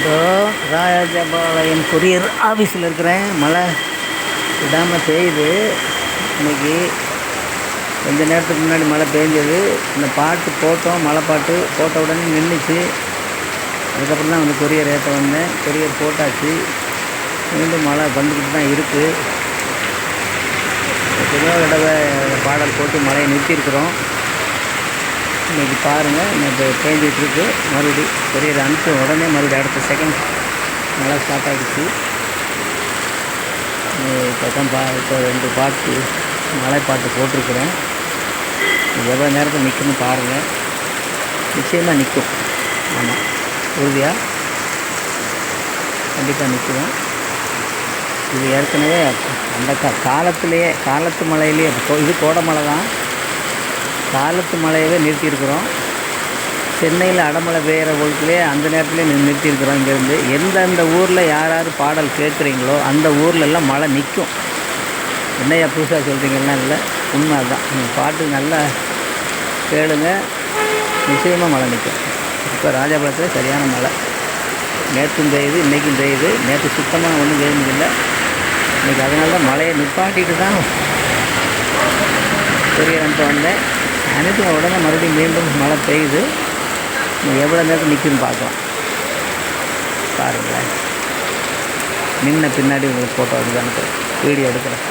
So Rajapalayam courier ஆஃபீஸில் இருக்கிறேன். மழை விடாமல் பெய்யுது. இன்றைக்கி கொஞ்ச நேரத்துக்கு முன்னாடி மழை பெஞ்சது. இந்த பாட்டு போட்டோம், மழை பாட்டு போட்ட உடனே நின்றுச்சு. அதுக்கப்புறம் தான் வந்து கொரியர் ஏற்ற வந்தேன். கொரியர் போட்டாச்சு. மீண்டும் மழை வந்துக்கிட்டு தான் இருக்குது. எத்தனையோ தடவை பாடல் போட்டு மழையை நிறுத்தியிருக்கிறோம். இன்றைக்கி பாருங்கள், இன்னைக்கு பேஞ்சிகிட்ருக்கு. மறுபடி கொரியர் அனுப்பிச்ச உடனே மறுபடியும் அடுத்த செகண்ட் மழை ஸ்டார்ட் ஆகிடுச்சு. இப்போ தான் இப்போ 2 பாட்டு மழை பாட்டு போட்டிருக்கிறேன். எவ்வளோ நேரத்தில் நிற்குன்னு பாருங்கள். நிச்சயமாக நிற்கும். ஆமாம், உறுதியாக கண்டிப்பாக நிற்கும். இது ஏற்கனவே அந்த காலத்து மழையிலே இது கோடை மழை தான். காலத்து மழையவே நிறுத்தியிருக்கிறோம். சென்னையில் அடமழை பெய்கிற பொழுதுலேயே அந்த நேரத்துலேயே நிறுத்தியிருக்கிறோம். இங்கேருந்து எந்தெந்த ஊரில் யார் பாடல் கேட்குறீங்களோ அந்த ஊர்லெல்லாம் மழை நிற்கும். என்னையா புதுசாக சொல்கிறீங்கன்னா இல்லை, உண்மை அதுதான். நீங்கள் பாட்டு நல்லா கேளுங்க, நிச்சயமாக மழை நிற்கும். இப்போ ராஜபாளையத்தில் சரியான மழை. நேற்றும் பெய்யுது, இன்றைக்கும் பெய்யுது. நேற்று சுத்தமாக ஒன்றும் பெய்யுதில்லை. இன்றைக்கி அதனால தான் மழையை நிப்பாட்டிட்டு தான் கொரியர் அனுப்ப வந்தேன். அனுப்பி உடனே மறுபடியும் மீண்டும் மழை பெய்யுது. எவ்வளோ நேரம் நிற்குன்னு பார்க்கலாம். பாருங்களேன், நின்ன பின்னாடி உங்களுக்கு ஃபோட்டோ எடுத்து வீடியோ எடுக்கிறேன்.